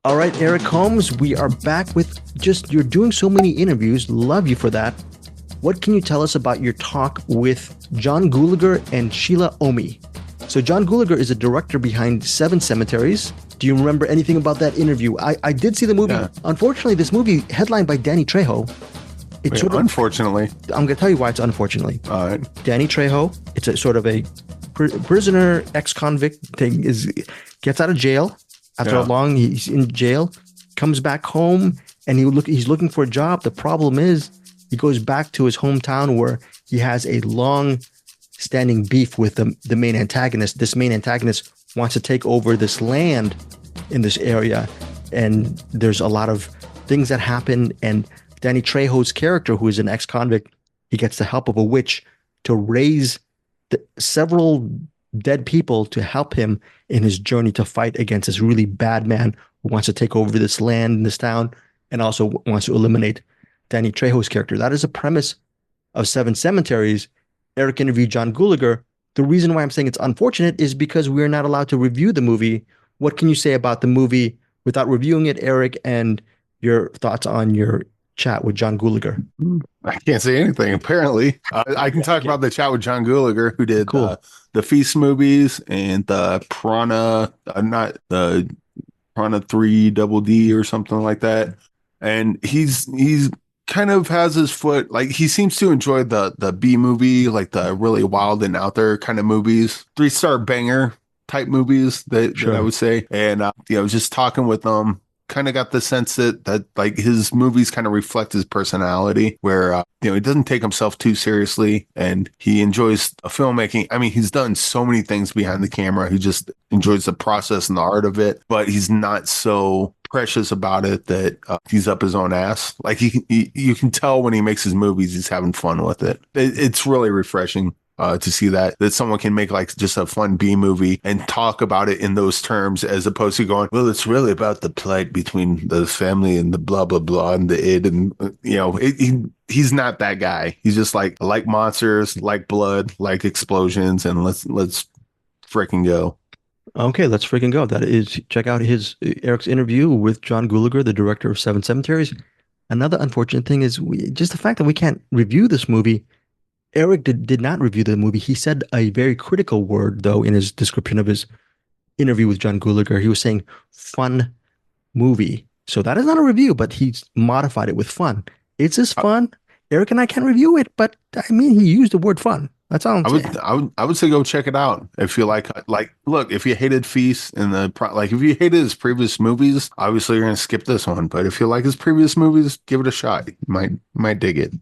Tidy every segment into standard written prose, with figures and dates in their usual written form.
All right, Eric Holmes, we are back with you're doing so many interviews. Love you for that. What can you tell us about your talk with John Gulager and Shila Ommi? So John Gulager is a director behind Seven Cemeteries. Do you remember anything about that interview? I did see the movie. Yeah. Unfortunately, this movie headlined by Danny Trejo. Unfortunately. I'm going to tell you why it's unfortunately. All right. Danny Trejo, it's a sort of a prisoner, ex-convict thing, gets out of jail. After a long, he's in jail, comes back home, and he's looking for a job. The problem is he goes back to his hometown where he has a long-standing beef with the main antagonist. This main antagonist wants to take over this land in this area, and there's a lot of things that happen. And Danny Trejo's character, who is an ex-convict, he gets the help of a witch to raise several dead people to help him in his journey to fight against this really bad man who wants to take over this land in this town and also wants to eliminate Danny Trejo's character. That is a premise of Seven Cemeteries. Eric interviewed John Gulager. The reason why I'm saying it's unfortunate is because we're not allowed to review the movie. What can you say about the movie without reviewing it, Eric, and your thoughts on your chat with John Gulager? I can't say anything, apparently. I can talk about the chat with John Gulager, who did the Feast movies and the Piranha, not the Piranha 3 Double D or something like that. And he's kind of has his foot, like he seems to enjoy the B movie, like the really wild and out there kind of movies, 3-star banger type movies that I would say. And just talking with them, kind of got the sense that like his movies kind of reflect his personality, where he doesn't take himself too seriously and he enjoys filmmaking. I mean, he's done so many things behind the camera. He just enjoys the process and the art of it, but he's not so precious about it that he's up his own ass. Like you can tell when he makes his movies, he's having fun with it. It's really refreshing to see that someone can make like just a fun B movie and talk about it in those terms, as opposed to going, well, it's really about the plight between the family and the blah blah blah and the id, and he's not that guy. He's just like monsters, like blood, like explosions, and let's freaking go. Okay, let's freaking go. That is, check out Eric's interview with John Gulager, the director of Seven Cemeteries. Another unfortunate thing is just the fact that we can't review this movie. Eric did not review the movie. He said a very critical word, though, in his description of his interview with John Gulager. He was saying fun movie. So that is not a review, but he's modified it with fun. Is this fun? Eric and I can't review it, but I mean, he used the word fun. That's all I'm saying. I would say go check it out if you like. Look, if you hated Feast and if you hated his previous movies, obviously you're gonna skip this one. But if you like his previous movies, give it a shot. You might dig it.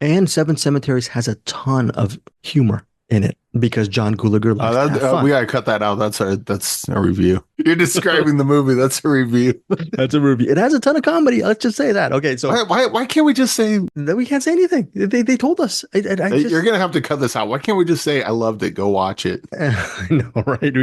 And Seven Cemeteries has a ton of humor in it because John Gulager likes to have fun. We gotta cut that out. That's a review. You're describing the movie. That's a review. That's a review. It has a ton of comedy. Let's just say that. Okay, so why can't we just say that? We can't say anything. They told us. You're gonna have to cut this out. Why can't we just say I loved it? Go watch it. I know, right?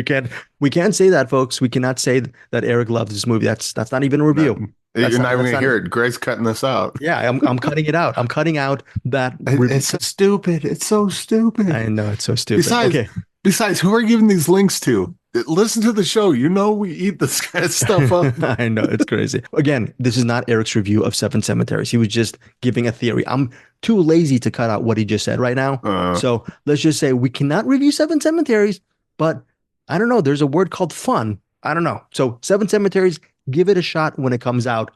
We can't say that, folks. We cannot say that Eric loved this movie. That's not even a review. No. You're not even going to hear it. Greg's cutting this out. Yeah, I'm cutting it out. I'm cutting out that. It's so stupid. It's so stupid. I know, it's so stupid. Besides, who are you giving these links to? Listen to the show. We eat this kind of stuff up. I know, it's crazy. Again, this is not Eric's review of Seven Cemeteries. He was just giving a theory. I'm too lazy to cut out what he just said right now. So let's just say we cannot review Seven Cemeteries, but I don't know. There's a word called fun. I don't know. So Seven Cemeteries, give it a shot when it comes out.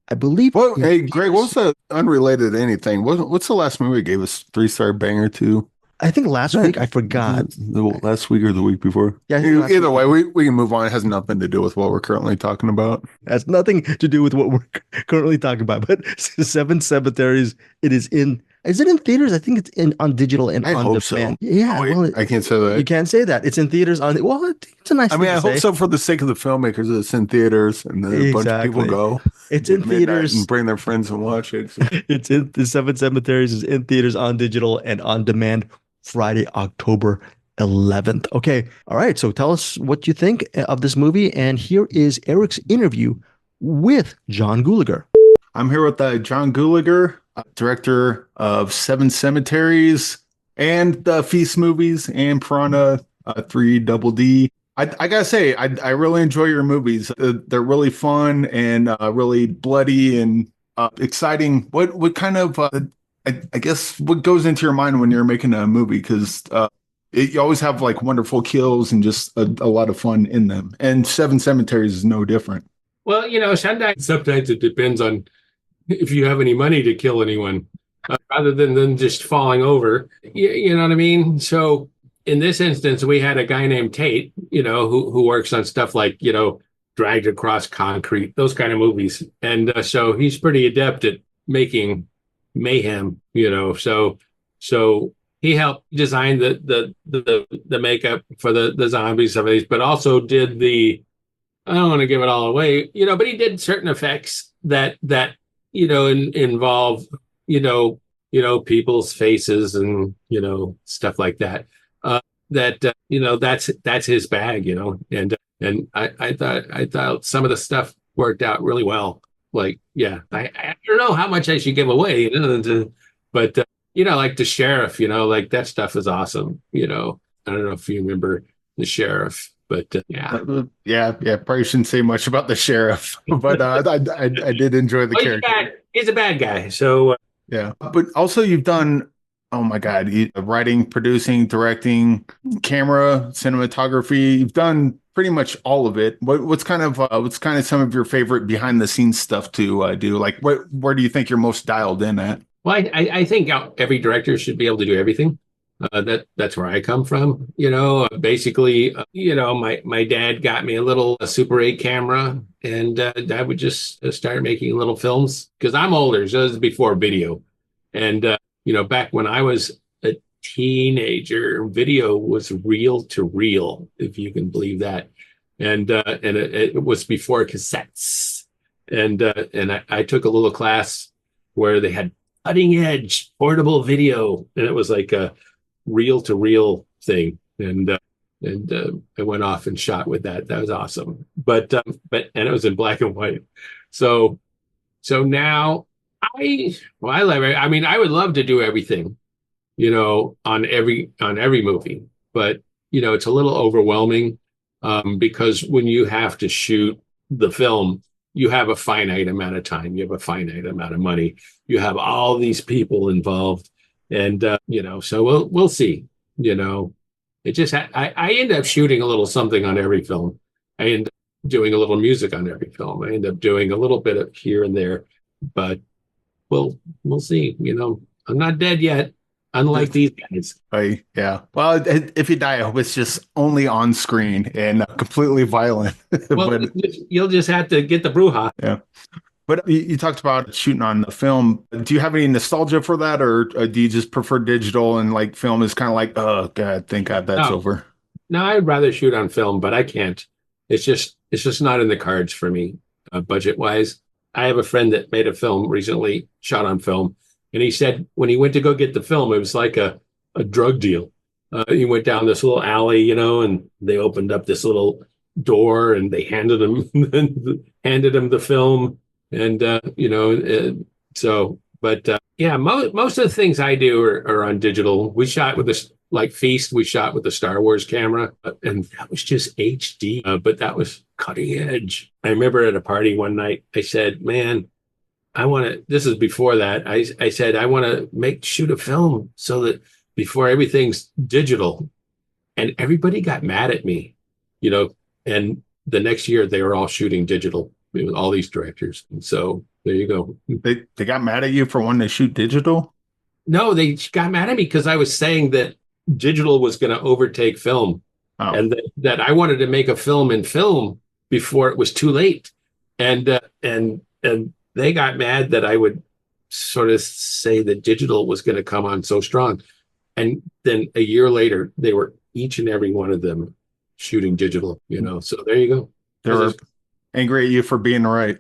I believe. Well, hey, Greg, what's the unrelated to anything? What's the last movie gave us 3-star banger to? I think last week. I forgot. Last week or the week before. Yeah. Either way, we can move on. It has nothing to do with what we're currently talking about. It has nothing to do with what we're currently talking about. But Seven Cemeteries, it is in. Is it in theaters? I think it's on digital and on demand. So. Yeah, I can't say that. You can't say that. It's in theaters on. Well, it's a nice. I mean, I hope so for the sake of the filmmakers. It's in theaters, and then a bunch of people go. It's in theaters and bring their friends and watch it. So. It's in the Seven Cemeteries is in theaters on digital and on demand Friday, October 11th. Okay, all right. So tell us what you think of this movie, and here is Eric's interview with John Gulager. I'm here with John Gulager, director of Seven Cemeteries and the Feast movies and Piranha 3 Double D. I gotta say, I really enjoy your movies. They're really fun and really bloody and exciting. What kind of I guess what goes into your mind when you're making a movie? Because you always have like wonderful kills and just a lot of fun in them. And Seven Cemeteries is no different. Well, sometimes it depends on if you have any money to kill anyone, rather than just falling over. You know what I mean? So in this instance, we had a guy named Tate, who works on stuff like, Dragged Across Concrete, those kind of movies. And so he's pretty adept at making mayhem, so he helped design the makeup for the zombies, some of these, but also did I don't want to give it all away, but he did certain effects that involve, people's faces and, stuff like that. That's his bag, and I thought some of the stuff worked out really well. Like, yeah, I don't know how much I should give away, but like the sheriff, like that stuff is awesome. I don't know if you remember the sheriff, but yeah, probably shouldn't say much about the sheriff, but I did enjoy the character. He's a bad guy, so yeah. But also, you've done, oh my God, writing, producing, directing, camera, cinematography. You've done pretty much all of it. What's kind of some of your favorite behind the scenes stuff to do? Like, where do you think you're most dialed in at? Well, I think every director should be able to do everything. That's where I come from. Basically, my dad got me a little Super 8 camera, and I would just start making little films because I'm older, so this is before video. And back when I was a teenager, video was reel to reel, if you can believe that, and it was before cassettes. And I took a little class where they had cutting edge portable video, and it was like a reel to reel thing, and I went off and shot with that. That was awesome, but it was in black and white. So now I love it. I mean, I would love to do everything, on every movie, but it's a little overwhelming, because when you have to shoot the film, you have a finite amount of time, you have a finite amount of money, you have all these people involved, and so we'll see. It just I end up shooting a little something on every film. I end up doing a little music on every film. I end up doing a little bit of here and there, but we'll see. I'm not dead yet, unlike these guys. Yeah. Well, if you die, I hope it's just only on screen and completely violent. Well, you'll just have to get the brouhaha. Yeah. But you talked about shooting on the film. Do you have any nostalgia for that, or do you just prefer digital and like film is kind of like, oh God, thank God that's over? No, I'd rather shoot on film, but I can't. It's just not in the cards for me, budget wise. I have a friend that made a film recently, shot on film, and he said when he went to go get the film, it was like a drug deal. He went down this little alley, and they opened up this little door and they handed him the film. And, most of the things I do are on digital. We shot with Feast, we shot with the Star Wars camera, and that was just HD, but that was cutting edge. I remember at a party one night, I said, man, this is before that. I said, I want to shoot a film so that before everything's digital, and everybody got mad at me, and the next year they were all shooting digital with all these directors. And so there you go. They got mad at you for wanting to shoot digital? No, they got mad at me because I was saying that digital was going to overtake film, and that I wanted to make a film in film before it was too late. And they got mad that I would sort of say that digital was going to come on so strong. And then a year later, they were each and every one of them shooting digital, so there you go. They were angry at you for being right.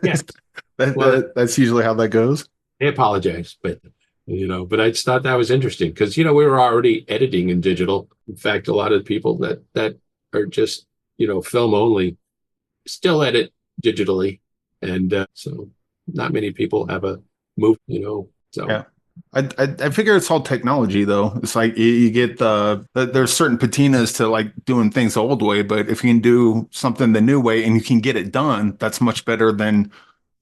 Yes. That's usually how that goes. I apologize, but I just thought that was interesting because we were already editing in digital. In fact, a lot of the people that are just film only still edit digitally, and so not many people have a move. So yeah. I figure it's all technology though. It's like you get there's certain patinas to like doing things the old way, but if you can do something the new way and you can get it done, that's much better than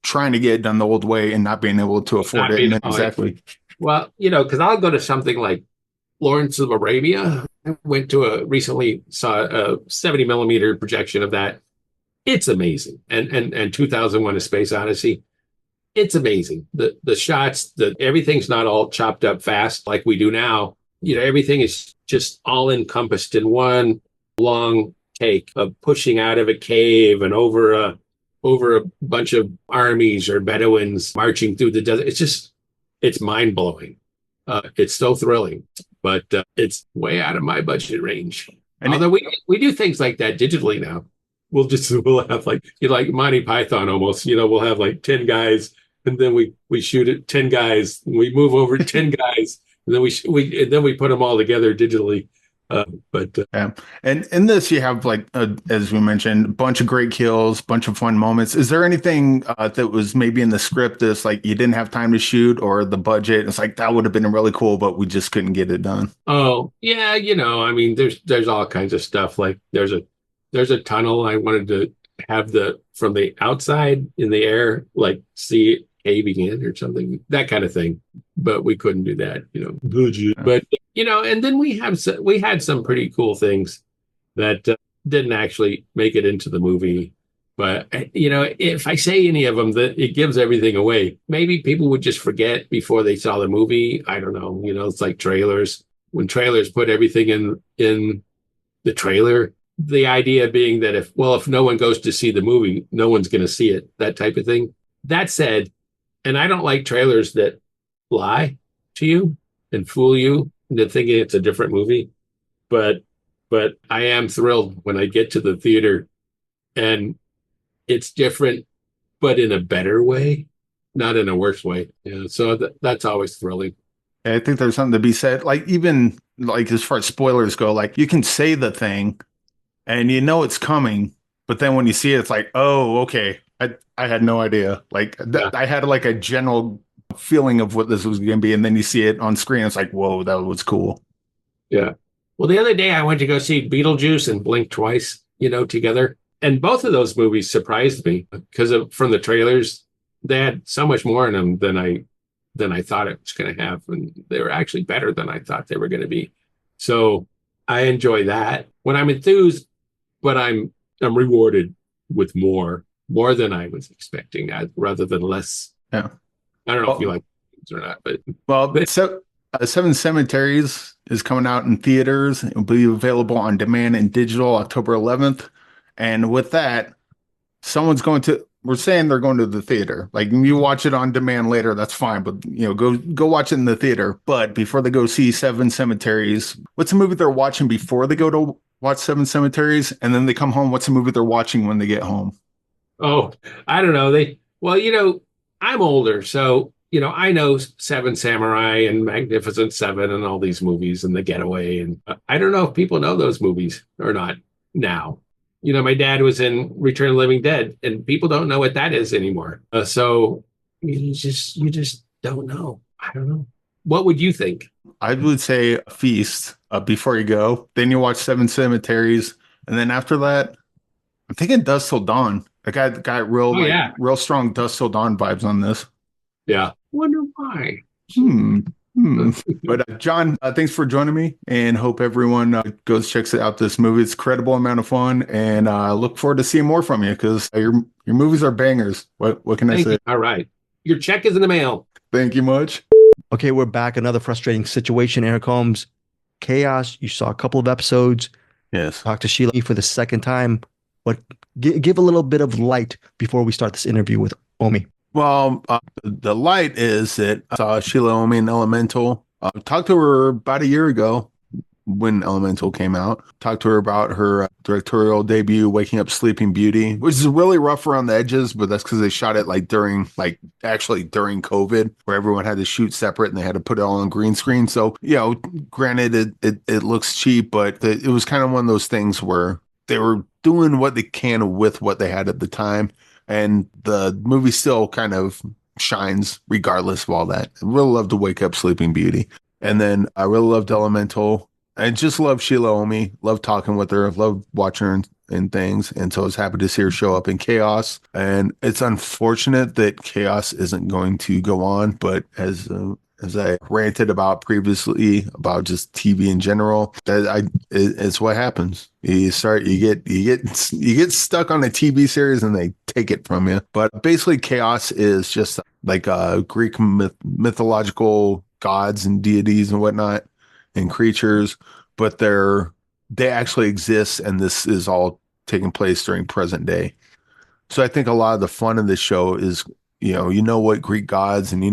trying to get it done the old way and not being able to afford it. And then, exactly. Well, because I'll go to something like Lawrence of Arabia. I went to recently saw a 70 millimeter projection of that. It's amazing. And 2001: A Space Odyssey. It's amazing. The shots, everything's not all chopped up fast like we do now. Everything is just all encompassed in one long take of pushing out of a cave and over a bunch of armies or Bedouins marching through the desert. It's mind blowing. It's so thrilling, but it's way out of my budget range. And although we do things like that digitally now, we'll have like Monty Python almost. We'll have like 10 guys. And then we shoot at 10 guys. We move over 10 guys, and then we put them all together digitally. Yeah, and in this you have like as we mentioned, a bunch of great kills, bunch of fun moments. Is there anything that was maybe in the script that's like you didn't have time to shoot, or the budget? It's like that would have been really cool, but we just couldn't get it done. Oh yeah, I mean, there's all kinds of stuff. Like there's a tunnel I wanted to have from the outside in the air, like see it caving in or something, that kind of thing. But we couldn't do that, budget. But and then we had some pretty cool things that didn't actually make it into the movie. But if I say any of them, that it gives everything away. Maybe people would just forget before they saw the movie. I don't know. It's like trailers. When trailers put everything in the trailer, the idea being that if no one goes to see the movie, no one's going to see it, that type of thing. That said, and I don't like trailers that lie to you and fool you into thinking it's a different movie. But I am thrilled when I get to the theater and it's different, but in a better way, not in a worse way. So that's always thrilling. I think there's something to be said. Like even like as far as spoilers go, like you can say the thing and it's coming, but then when you see it, it's like, oh, okay. I had no idea. Like I had like a general feeling of what this was going to be, and then you see it on screen. It's like, whoa, that was cool. Yeah. Well, the other day I went to go see Beetlejuice and Blink Twice, together, and both of those movies surprised me because from the trailers, they had so much more in them than I thought it was going to have, and they were actually better than I thought they were going to be. So I enjoy that when I'm enthused, but I'm rewarded with more than I was expecting, rather than less. Yeah. I don't know if you like things or not, but Seven Cemeteries is coming out in theaters. It will be available on demand and digital October 11th. And with that, we're saying they're going to the theater. Like you watch it on demand later, that's fine. But go watch it in the theater. But before they go see Seven Cemeteries, what's a movie they're watching before they go to watch Seven Cemeteries? And then they come home, what's a movie they're watching when they get home? Oh, I don't know. I'm older, so I know Seven Samurai and Magnificent Seven and all these movies and The Getaway, and I don't know if people know those movies or not now. My dad was in Return of the Living Dead, and people don't know what that is anymore. So you just don't know. I don't know. What would you think? I would say a feast before you go. Then you watch Seven Cemeteries, and then after that, I'm thinking Dusk Till Dawn. I got real strong Dusk Till Dawn vibes on this. Yeah. Wonder why. But John, thanks for joining me, and hope everyone goes checks out this movie. It's a credible amount of fun, and I look forward to seeing more from you because your movies are bangers. What can I say? All right. Your check is in the mail. Thank you much. Okay, we're back. Another frustrating situation, Eric Holmes. Kaos, you saw a couple of episodes. Yes. Talked to Shila for the second time. But give a little bit of light before we start this interview with Ommi. Well, the light is that I saw Shila Ommi in Elemental. Talked to her about a year ago when Elemental came out. Talked to her about her directorial debut, Waking Up Sleeping Beauty, which is really rough around the edges, but that's because they shot it during COVID, where everyone had to shoot separate and they had to put it all on green screen. So, granted, it looks cheap, but it was kind of one of those things where they were doing what they can with what they had at the time. And the movie still kind of shines regardless of all that. I really love to Wake Up Sleeping Beauty. And then I really loved Elemental. I just love Shila Ommi. Love talking with her. Love watching her and things. And so I was happy to see her show up in Kaos. And it's unfortunate that Kaos isn't going to go on, but as I ranted about previously about just TV in general, it's what happens. You get stuck on a TV series and they take it from you. But basically, Kaos is just like Greek mythological gods and deities and whatnot and creatures, but they actually exist, and this is all taking place during present day. So I think a lot of the fun of this show is, you know what Greek gods, and a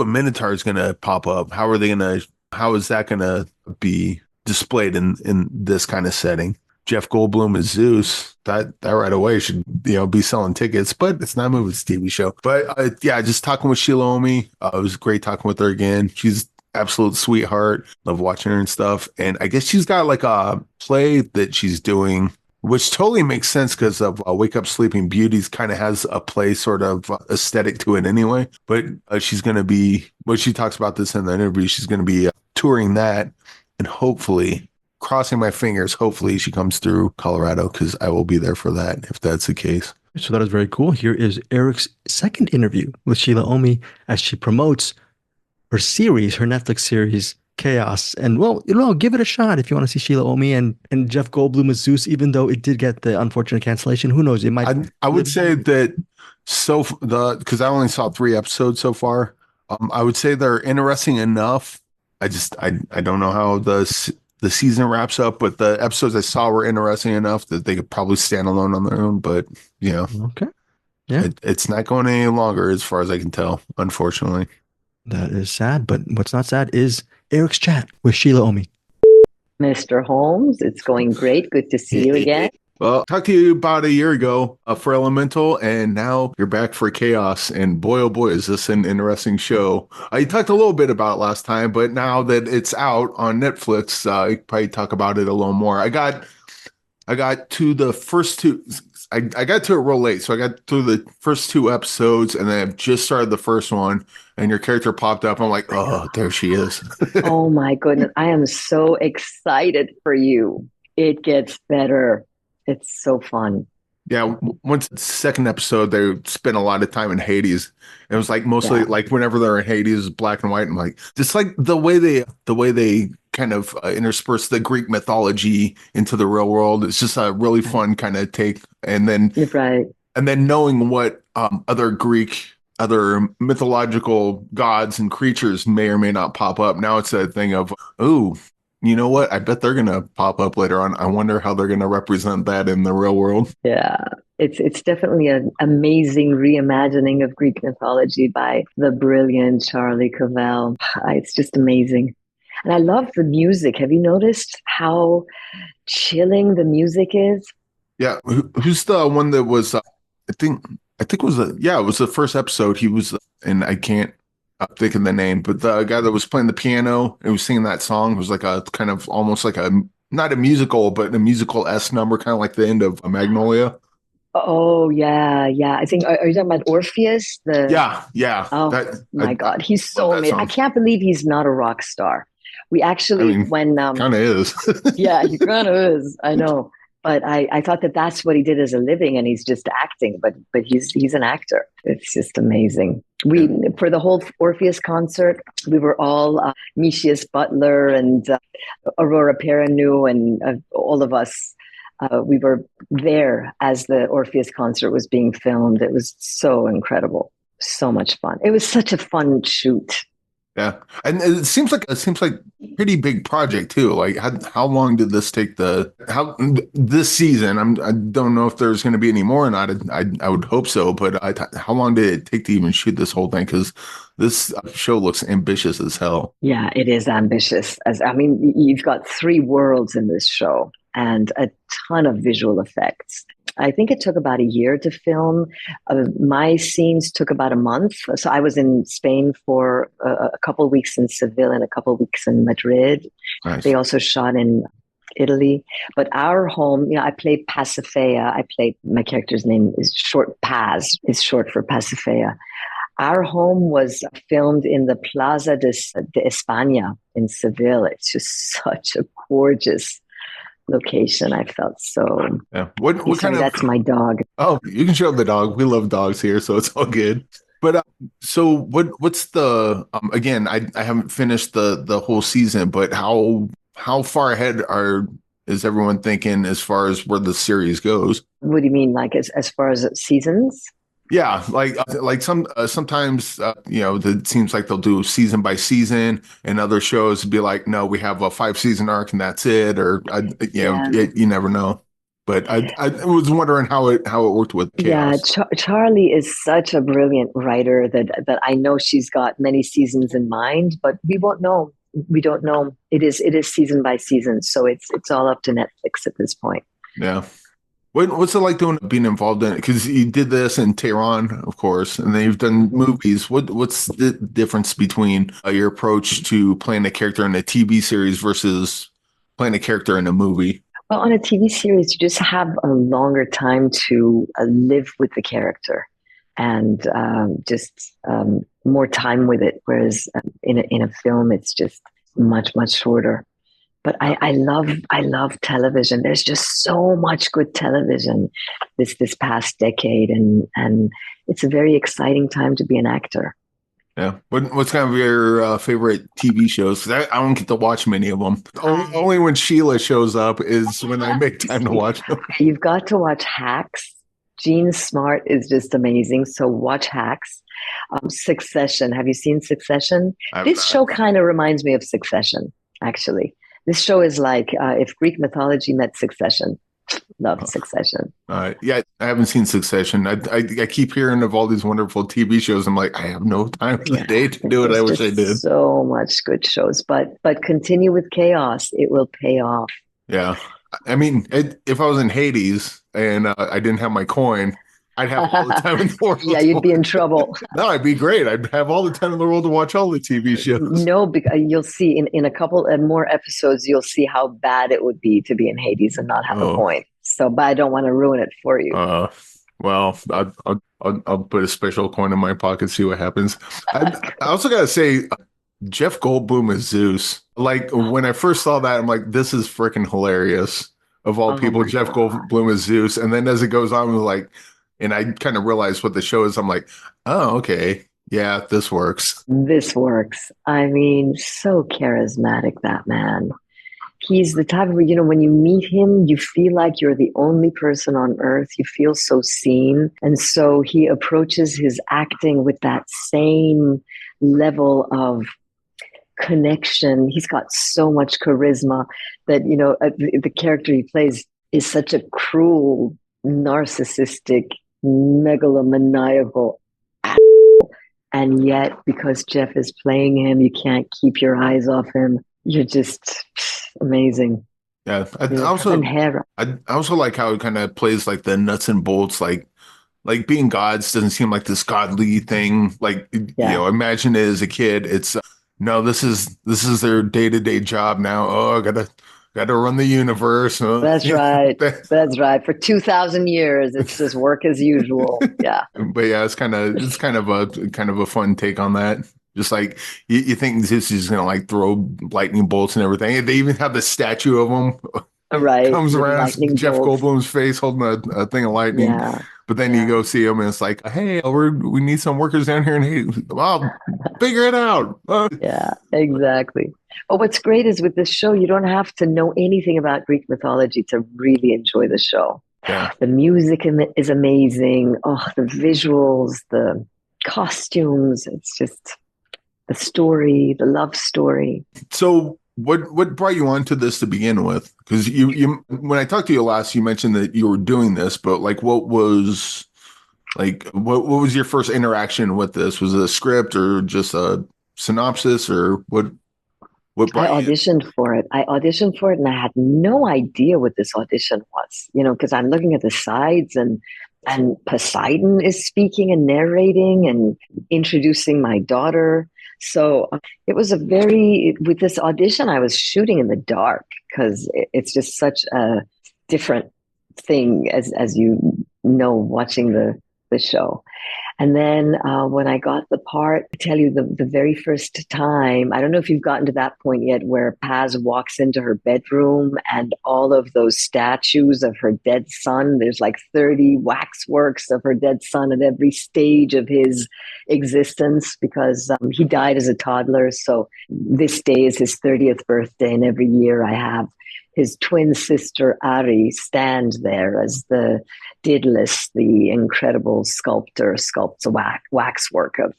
Minotaur is going to pop up. How is that going to be displayed in this kind of setting? Jeff Goldblum as Zeus, that right away should, be selling tickets, but it's not a movie, it's a TV show. But just talking with Shila Ommi, it was great talking with her again. She's absolute sweetheart. Love watching her and stuff. And I guess she's got like a play that she's doing, which totally makes sense because of Wake Up Sleeping Beauties kind of has a play sort of aesthetic to it anyway. But she's going to be, she talks about this in the interview, she's going to be touring that, and hopefully, crossing my fingers, hopefully she comes through Colorado, because I will be there for that if that's the case. So that is very cool. Here is Eric's second interview with Shila Ommi as she promotes her series, her Netflix series, Kaos. And give it a shot if you want to see Shila Ommi and Jeff Goldblum as Zeus, even though it did get the unfortunate cancellation. Who knows? It might. I would say that because I only saw 3 episodes so far. I would say they're interesting enough. I don't know how the season wraps up, but the episodes I saw were interesting enough that they could probably stand alone on their own. But okay, yeah, it's not going any longer as far as I can tell, unfortunately. That is sad, but what's not sad is Eric's chat with Shila Ommi. Mr. Holmes, it's going great. Good to see you again. Well, I talked to you about a year ago for Elemental, and now you're back for Kaos. And boy, oh boy, is this an interesting show. You talked a little bit about it last time, but now that it's out on Netflix, you can probably talk about it a little more. I got to the first 2. I got to it real late, so I got through the first 2 episodes, and then I've just started the first one, and your character popped up. I'm like, oh, there she is. Oh my goodness. I am so excited for you. It gets better. It's so fun. Yeah, once the second episode, they spent a lot of time in Hades. It was like mostly like whenever they're in Hades, it's black and white. And like just like the way they kind of intersperse the Greek mythology into the real world. It's just a really fun kind of take. And then and then knowing what other mythological gods and creatures may or may not pop up. Now it's a thing of, ooh, you know what? I bet they're going to pop up later on. I wonder how they're going to represent that in the real world. Yeah, it's definitely an amazing reimagining of Greek mythology by the brilliant Charlie Cavell. It's just amazing. And I love the music. Have you noticed how chilling the music is? Yeah. Who's the one that was, I think it was it was the first episode. He was, and I can't, I'm thinking the name, but the guy that was playing the piano and was singing that song was like a kind of almost like not a musical, but a musical-esque number, kind of like the end of Magnolia. Oh, yeah. I think, are you talking about Orpheus? Yeah. Oh, my God. He's so amazing. I can't believe he's not a rock star. We actually, kind of is. Yeah, he kind of is. I know. But I thought that's what he did as a living, and he's just acting. But he's an actor. It's just amazing. For the whole Orpheus concert, we were all Nicias Butler and Aurora Perrineau and all of us. We were there as the Orpheus concert was being filmed. It was so incredible, so much fun. It was such a fun shoot. Yeah, and it seems like pretty big project too. Like, how long did this take? This season? I don't know if there's going to be any more or not. I would hope so, but how long did it take to even shoot this whole thing? Because this show looks ambitious as hell. Yeah, it is ambitious. You've got 3 worlds in this show and a ton of visual effects. I think it took about a year to film. My scenes took about a month. So I was in Spain for a couple of weeks in Seville and a couple of weeks in Madrid. Nice. They also shot in Italy. But our home, I played Pasiphae. My character's name is Paz is short for Pasiphae. Our home was filmed in the Plaza de España in Seville. It's just such a gorgeous location. I felt so. Yeah. What kind of? That's my dog. Oh, you can show the dog. We love dogs here, so it's all good. But so what's the again? I haven't finished the whole season, but how far ahead is everyone thinking as far as where the series goes? What do you mean, like as far as seasons? Yeah, like sometimes it seems like they'll do season by season, and other shows be like, no, we have a 5-season arc and that's it, or you never know. But I was wondering how it worked with Kaos. Yeah, Charlie is such a brilliant writer that I know she's got many seasons in mind, but we won't know. We don't know. It is season by season, so it's all up to Netflix at this point. Yeah. What's it like being involved in it? Because you did this in Tehran, of course, and then you've done movies. What's the difference between your approach to playing a character in a TV series versus playing a character in a movie? Well, on a TV series, you just have a longer time to live with the character and just more time with it. Whereas in a film, it's just much, much shorter. But I love television. There's just so much good television this past decade, and it's a very exciting time to be an actor. Yeah. What's kind of your favorite TV shows? Because I don't get to watch many of them. Only when Sheila shows up is when I make time to watch them. You've got to watch Hacks. Jean Smart is just amazing. So watch Hacks. Succession. Have you seen Succession? This show kind of reminds me of Succession, actually. This show is like if Greek mythology met Succession. Love Succession. Yeah, I haven't seen Succession. I keep hearing of all these wonderful TV shows. I'm like, I have no time in the day to do it. I wish I did. So much good shows, but continue with Kaos. It will pay off. Yeah, I mean, if I was in Hades and I didn't have my coin, I'd have all the time in the world. Yeah, you'd be in trouble. No, I'd be great. I'd have all the time in the world to watch all the TV shows. No, because you'll see in a couple more episodes, you'll see how bad it would be to be in Hades and not have a coin. So, but I don't want to ruin it for you. Well, I'll put a special coin in my pocket, see what happens. I also got to say, Jeff Goldblum as Zeus. Like when I first saw that, I'm like, this is freaking hilarious. Of all people, Jeff Goldblum as Zeus. And then as it goes on, I was like, and I kind of realized what the show is. I'm like, oh, okay. Yeah, this works. This works. I mean, so charismatic, that man. He's the type of, when you meet him, you feel like you're the only person on earth. You feel so seen. And so he approaches his acting with that same level of connection. He's got so much charisma that, the character he plays is such a cruel, narcissistic, megalomaniacal asshole. And yet, because Jeff is playing him, you can't keep your eyes off him. You're just amazing. Yeah. I also like how it kind of plays like the nuts and bolts, like being gods doesn't seem like this godly thing. Like, imagine it as a kid. It's no, this is their day-to-day job now. Oh, I gotta run the universe. That's right. That's right. For 2,000 years, it's just work as usual. Yeah. But yeah, it's kind of a fun take on that. Just like you think Zeus is gonna like throw lightning bolts and everything. They even have the statue of him. Right. Comes around Jeff Goldblum's face holding a thing of lightning. Yeah. But then you go see him and it's like, hey, we need some workers down here in Hades. Well, figure it out. Yeah, exactly. But what's great is with this show, you don't have to know anything about Greek mythology to really enjoy the show. Yeah. The music is amazing. Oh, the visuals, the costumes. It's just the story, the love story. So what brought you on to this to begin with? Because you when I talked to you last, you mentioned that you were doing this, but like what was your first interaction with this? Was it a script or just a synopsis or what brought I auditioned for it. And I had no idea what this audition was, because I'm looking at the sides and Poseidon is speaking and narrating and introducing my daughter. So it was with this audition, I was shooting in the dark because it's just such a different thing as watching the show. And then when I got the part, I tell you the very first time, I don't know if you've gotten to that point yet where Paz walks into her bedroom and all of those statues of her dead son, there's like 30 waxworks of her dead son at every stage of his existence because he died as a toddler. So this day is his 30th birthday. And every year I have his twin sister Ari stand there as the Daedalus, the incredible sculptor, sculpts a waxwork of.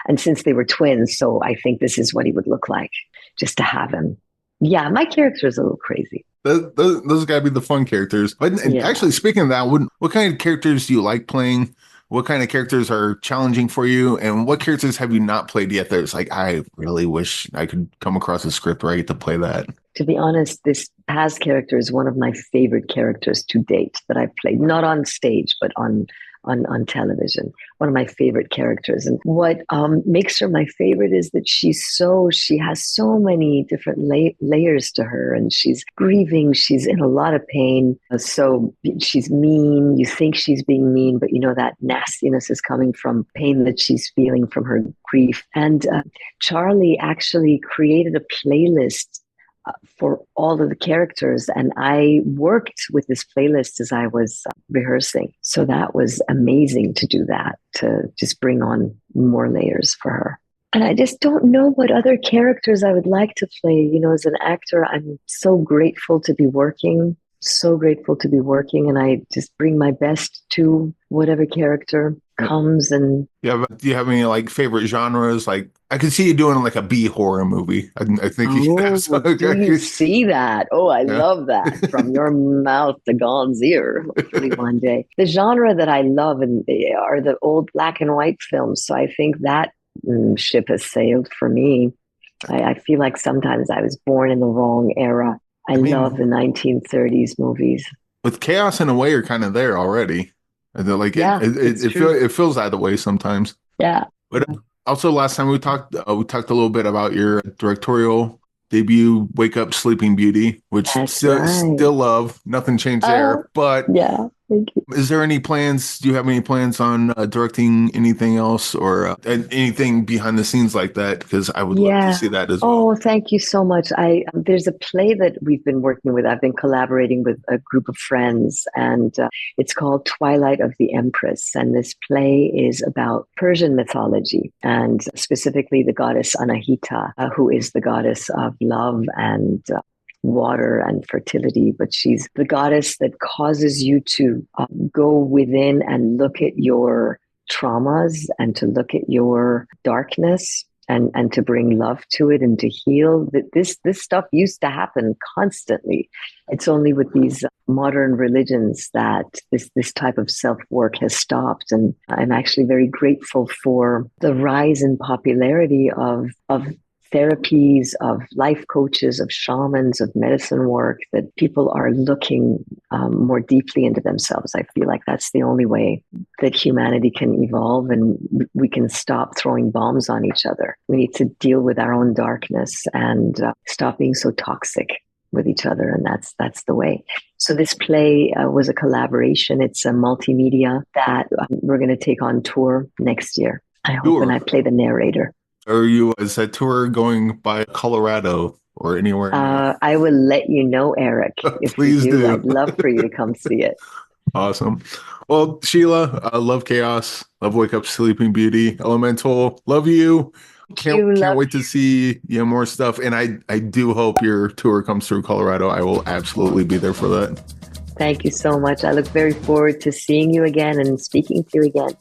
And since they were twins, so I think this is what he would look like, just to have him. Yeah, my character is a little crazy. Those got to be the fun characters. But actually, speaking of that, what kind of characters do you like playing? What kind of characters are challenging for you? And what characters have you not played yet that it's like, I really wish I could come across a script where I get to play that? To be honest, this Paz character is one of my favorite characters to date that I've played, not on stage, but on television. One of my favorite characters. And what makes her my favorite is that she has so many different layers to her, and she's grieving. She's in a lot of pain. So she's mean. You think she's being mean, but you know that nastiness is coming from pain that she's feeling from her grief. And Charlie actually created a playlist for all of the characters. And I worked with this playlist as I was rehearsing. So that was amazing to do that, to just bring on more layers for her. And I just don't know what other characters I would like to play. You know, as an actor, I'm so grateful to be working, and I just bring my best to whatever character comes. And do you have any like favorite genres? Like I could see you doing like a B horror movie. I think you have. Do you see that? Oh, I love that. From your mouth to God's ear. Hopefully one day. The genre that I love are the old black and white films. So I think that ship has sailed for me. I feel like sometimes I was born in the wrong era. I love the 1930s movies. With Chaos in a way, you're kind of there already. Like it feels that way sometimes. Yeah. But also last time we talked a little bit about your directorial debut, Wake Up Sleeping Beauty, which still love. Nothing changed there. But yeah. Thank you. Is there any plans? Do you have any plans on directing anything else or anything behind the scenes like that? Because I would love to see that as well. Oh, thank you so much. There's a play that we've been working with. I've been collaborating with a group of friends, and it's called Twilight of the Empress. And this play is about Persian mythology, and specifically the goddess Anahita, who is the goddess of love and water and fertility, but she's the goddess that causes you to go within and look at your traumas and to look at your darkness and to bring love to it and to heal. This stuff used to happen constantly. It's only with these modern religions that this type of self-work has stopped. And I'm actually very grateful for the rise in popularity of therapies, of life coaches, of shamans, of medicine work, that people are looking more deeply into themselves. I feel like that's the only way that humanity can evolve and we can stop throwing bombs on each other. We need to deal with our own darkness and stop being so toxic with each other. And that's the way. So this play was a collaboration. It's a multimedia that we're going to take on tour next year. I hope, and I play the narrator. Is that tour going by Colorado or anywhere? I will let you know, Eric. If Please do. I'd love for you to come see it. Awesome. Well, Shila, I love Chaos. Love Wake Up Sleeping Beauty. Elemental. Love you. Can't wait to see more stuff. And I do hope your tour comes through Colorado. I will absolutely be there for that. Thank you so much. I look very forward to seeing you again and speaking to you again.